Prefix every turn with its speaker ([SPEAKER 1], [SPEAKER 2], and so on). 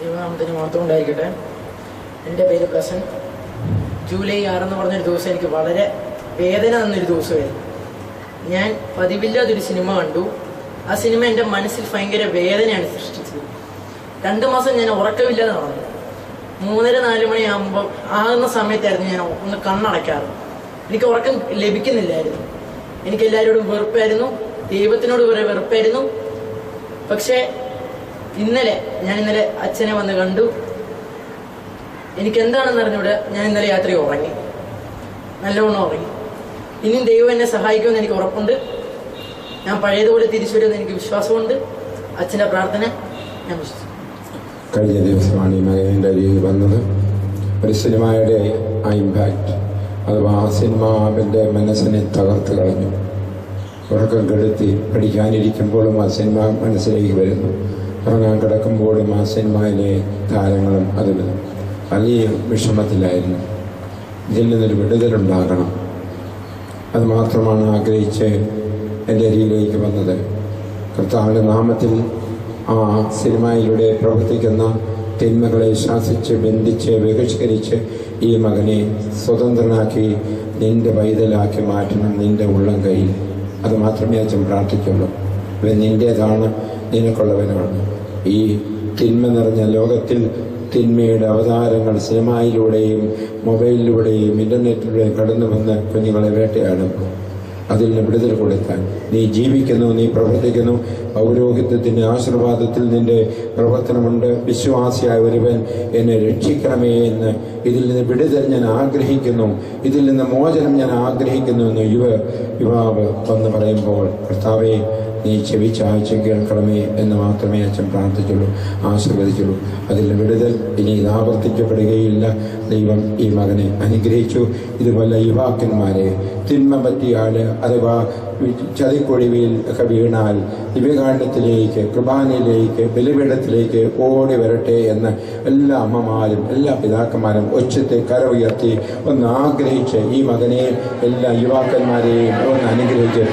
[SPEAKER 1] ദൈവനാമത്തിന് മഹത്വം ഉണ്ടായിരിക്കട്ടെ. എൻ്റെ പേര് പ്രസൻ. ജൂലൈ 6 എന്ന് പറഞ്ഞൊരു ദിവസം എനിക്ക് വളരെ വേദന തന്നൊരു ദിവസമായിരുന്നു. ഞാൻ പതിവില്ലാതൊരു സിനിമ കണ്ടു. ആ സിനിമ എൻ്റെ മനസ്സിൽ ഭയങ്കര വേദനയാണ് സൃഷ്ടിച്ചത്. 2 മാസം ഞാൻ ഉറക്കമില്ലാതെ നടന്നു. 3-4 മണിയാകുമ്പോൾ ആകുന്ന സമയത്തായിരുന്നു ഞാൻ ഒന്ന് കണ്ണടയ്ക്കാറ്. എനിക്ക് ഉറക്കം ലഭിക്കുന്നില്ലായിരുന്നു. എനിക്ക് എല്ലാവരോടും വെറുപ്പായിരുന്നു, ദൈവത്തിനോട് കുറേ വെറുപ്പായിരുന്നു. പക്ഷേ ഞാൻ ഇന്നലെ അച്ഛനെ വന്ന് കണ്ടു. എനിക്കെന്താണെന്ന് അറിഞ്ഞൂടെ ഞാൻ ഇന്നലെ രാത്രി ഉറങ്ങി, നല്ലവണ്ണം ഉറങ്ങി. ഇനിയും ദൈവം എന്നെ സഹായിക്കുമെന്ന് എനിക്ക് ഉറപ്പുണ്ട്. ഞാൻ പഴയതുപോലെ തിരിച്ചു വരുമെന്ന് എനിക്ക് വിശ്വാസമുണ്ട്. അച്ഛൻ്റെ പ്രാർത്ഥന ഞാൻ വിശ്വസിക്കുന്നു.
[SPEAKER 2] കഴിഞ്ഞ ദിവസമാണ് ഈ മകൻ്റെ അരികിൽ വന്നത്. ഒരു സിനിമയുടെ ആ ഇമ്പാക്റ്റ്, അഥവാ ആ സിനിമ അവൻ്റെ മനസ്സിനെ തകർത്ത് കളഞ്ഞു. ഉറക്കം കെടുത്തി പഠിക്കാനിരിക്കുമ്പോഴും ആ സിനിമ മനസ്സിലേക്ക് വരുന്നു. ഉറങ്ങാൻ കിടക്കുമ്പോഴും ആ സിനിമയിലെ താരങ്ങളും അതിൽ വലിയ വിഷമത്തിലായിരുന്നു. ഇതിൽ നിന്നൊരു വിടുതലുണ്ടാകണം, അത് മാത്രമാണ് ആഗ്രഹിച്ച് എൻ്റെ അരികിലേക്ക് വന്നത്. കർത്താവിൻ്റെ നാമത്തിൽ ആ സിനിമയിലൂടെ പ്രവർത്തിക്കുന്ന തിന്മകളെ ശാസിച്ച് ബന്ധിച്ച് ബഹിഷ്കരിച്ച് ഈ മകനെ സ്വതന്ത്രനാക്കി നിൻ്റെ പൈതലാക്കി മാറ്റണം നിൻ്റെ ഉള്ളം കയ്യിൽ. അത് മാത്രമേ അച്ഛൻ പ്രാർത്ഥിക്കുള്ളൂ. ഇവൻ നിൻ്റേതാണ്, നിനക്കുള്ളവനാണ്. ഈ തിന്മ നിറഞ്ഞ ലോകത്തിൽ തിന്മയുടെ അവതാരങ്ങൾ സിനിമയിലൂടെയും മൊബൈലിലൂടെയും ഇൻ്റർനെറ്റിലൂടെയും കടന്നു വന്ന് കുഞ്ഞുങ്ങളെ വേട്ടയാടുമ്പോൾ അതിൽ നിന്ന് വിടുതൽ കൊടുക്കാൻ നീ ജീവിക്കുന്നു, നീ പ്രവർത്തിക്കുന്നു. പൗരോഹിത്യത്തിൻ്റെ ആശീർവാദത്തിൽ നിന്റെ പ്രവർത്തനമുണ്ട്. വിശ്വാസിയായ ഒരുവൻ എന്നെ രക്ഷിക്കണമേ എന്ന്, ഇതിൽ നിന്ന് വിടുതൽ ഞാൻ ആഗ്രഹിക്കുന്നു, ഇതിൽ നിന്ന് മോചനം ഞാൻ ആഗ്രഹിക്കുന്നു എന്ന് യുവാവ് വന്ന് പറയുമ്പോൾ കർത്താവേ നീ ചെവിച്ചാഴ്ച കേൾക്കണമേ എന്ന് മാത്രമേ അച്ഛൻ പ്രാർത്ഥിച്ചുള്ളൂ, ആശീർവദിച്ചുള്ളൂ. അതിൽ വിടുതൽ ഇനി ഇത് ആവർത്തിക്കപ്പെടുകയില്ല. ദൈവം ഈ മകനെ അനുഗ്രഹിച്ചു. ഇതുപോലെ യുവാക്കന്മാരെ തിന്മ പറ്റിയാൽ അഥവാ ചതിക്കൊഴിവിൽ ഒക്കെ വീണാൽ ദിവ്യകാരുണ്യത്തിലേക്ക്, കുർബാനയിലേക്ക്, ബലിപീഠത്തിലേക്ക് ഓടി വരട്ടെ എന്ന് എല്ലാ അമ്മമാരും എല്ലാ പിതാക്കന്മാരും ഒച്ചത്തെ കര ഉയർത്തി ഒന്ന് ആഗ്രഹിച്ച് ഈ മകനെ എല്ലാ യുവാക്കന്മാരെയും ഒന്ന് അനുഗ്രഹിച്ച്